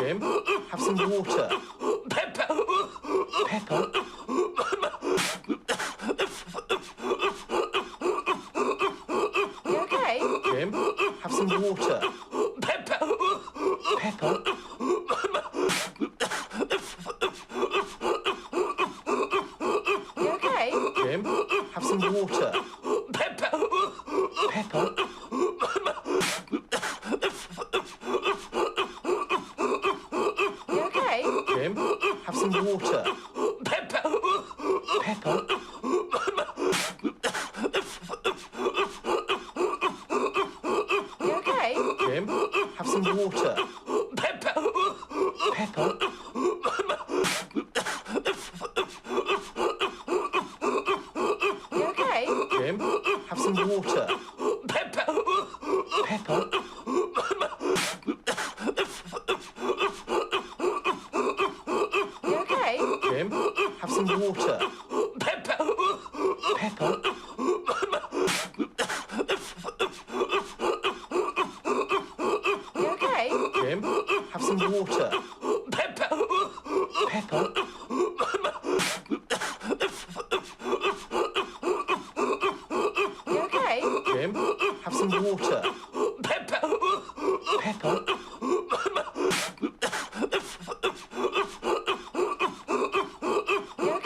Jim, have some water. Pepper. Pepper. You okay? Jim, have some water. Pepper. Pepper. You okay? Jim, have some water. Pepper. Pepper. You okay? Jim, have some water. Pepper. Pepper. You okay? Jim, have some water. Pepper. Pepper. You okay? Jim, have some water. Pepper. Pepper. You okay? Jim, have some water. Pepper. Pepper. You okay? Jim, have some water. Pepper. Pepper. You okay? Jim, have some water. Pepper. Pepper. You okay? Jim, have some water. Pepper. Pepper. You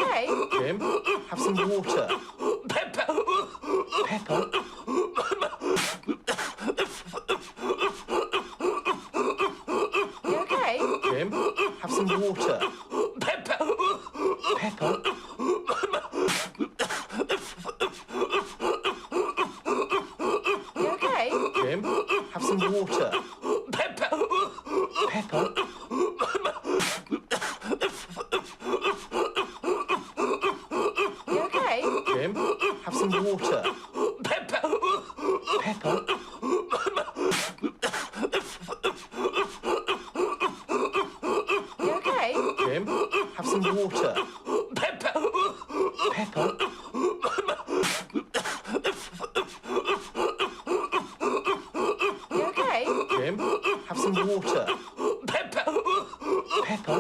okay? Jim, have some water. Pepper. Pepper. You okay? Jim, have some water. Pepper. Pepper. You okay? Jim, have some water. Pepper. Pepper. You okay? Jim, have some water. Pepper. Pepper. You okay? Jim, have some water. Pepper. Pepper.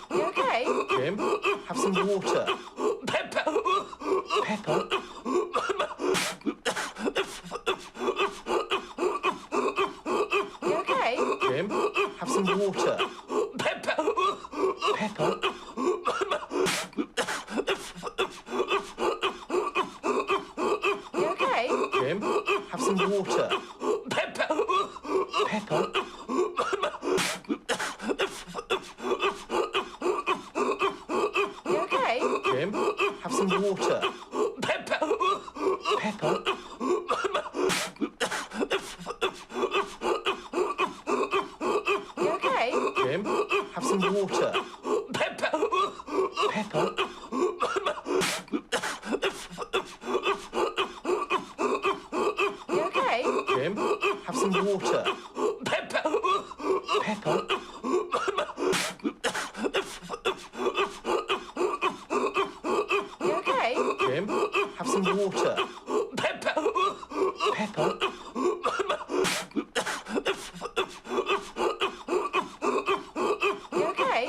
You okay? Jim, have some water. Pepper. Pepper. You okay? Jim, have some water. Pepper. Pepper. You okay? Jim, have some water. Pepper. Pepper. You okay? Jim, have some water. Pepper. Pepper. You okay? Jim, have some water. Pepper. Pepper. You okay? Jim, have some water. Pepper. Pepper. You okay? Jim, have some water. Pepper. Pepper. You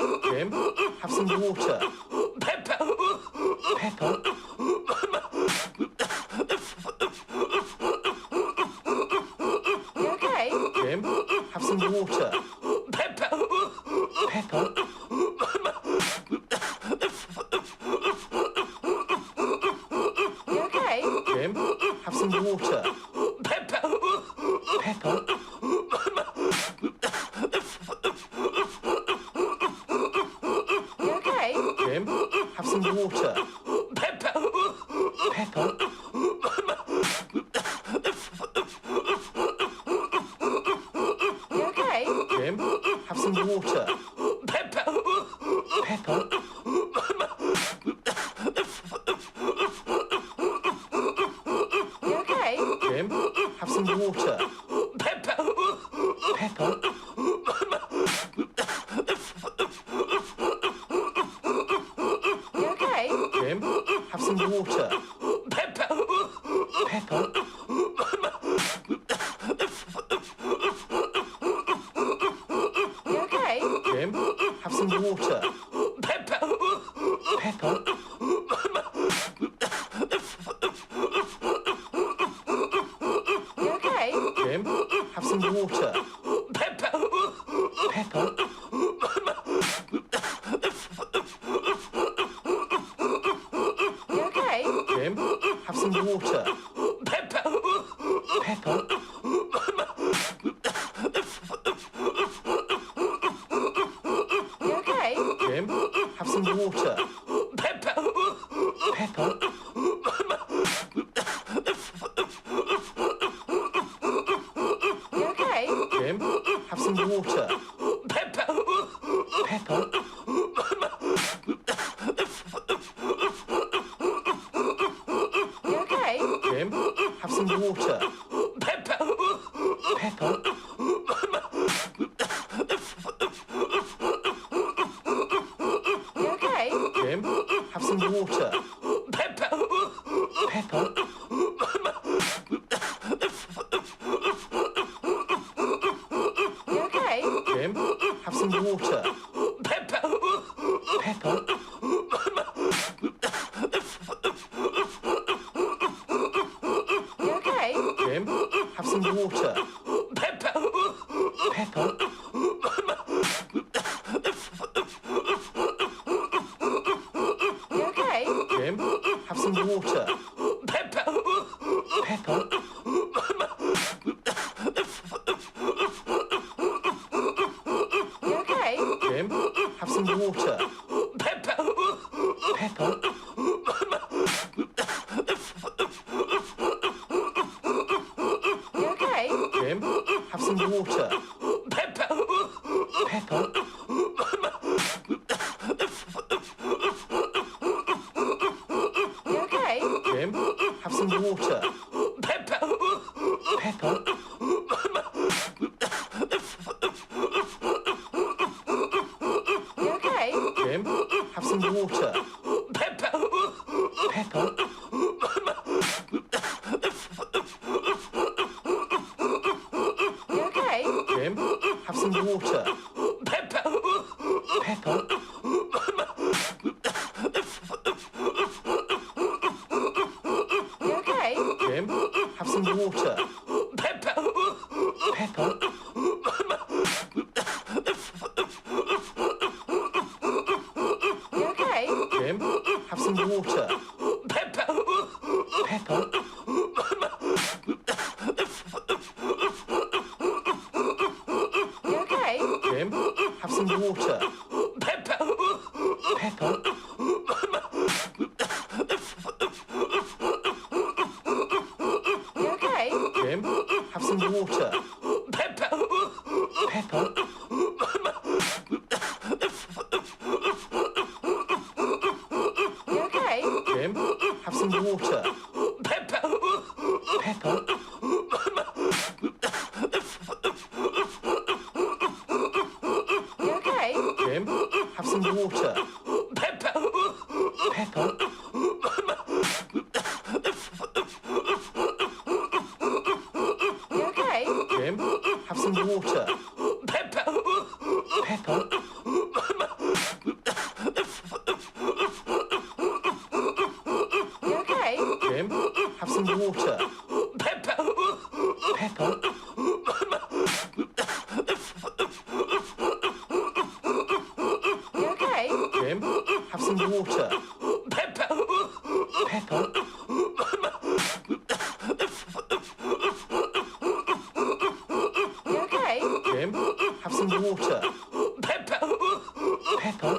okay? Jim, have some water. Pepper. Pepper. You okay? Jim, have some water. Pepper. Pepper. You okay? Jim, have some water. Pepper. Pepper. You okay? Jim, have some water. Pepper. Pepper. You okay? Jim, have some water. Pepper. Pepper. You okay? Jim, have some water. Pepper. Pepper. You okay? Jim, have some water. Pepper. Pepper. some water. Pepper. Pepper. You okay? Jim, have some water. Pepper. Pepper. You okay? Jim, have some water. Pepper. Pepper. You okay? Jim, have some water. Pepper. Pepper. You okay? Jim, have some water. Pepper. Pepper. You okay? Jim, have some water. Pepper. Pepper. You okay? Jim, have some water. Pepper. Pepper. You okay? Jim, have some water. Pepper. Pepper. You okay? Jim, have some water. Pepper. Pepper. You okay? Jim, have some water. Pepper. Pepper. You okay? Jim, have some water. Pepper. Pepper. You okay? Jim, have some water. Pepper. Pepper. You okay? Jim, have some water. Pepper. Pepper. You okay? Jim, have some water. Pepper. Pepper. You okay? Jim, have some water. Pepper. Pepper. You okay? Jim, have some water. Pepper. Pepper. You okay? Jim, have some water. Pepper. Pepper. You okay? Jim, have some water. Pepper. Pepper. You okay? Jim, have some water. Pepper. Pepper. You okay? Jim, have some water. Pepper. Pepper. You okay? Jim, have some water. Pepper. Pepper. You okay? Jim, have some water. Pepper. Pepper. You okay? Jim, have some water. Pepper. Pepper. You okay? Jim, have some water. Pepper. Pepper.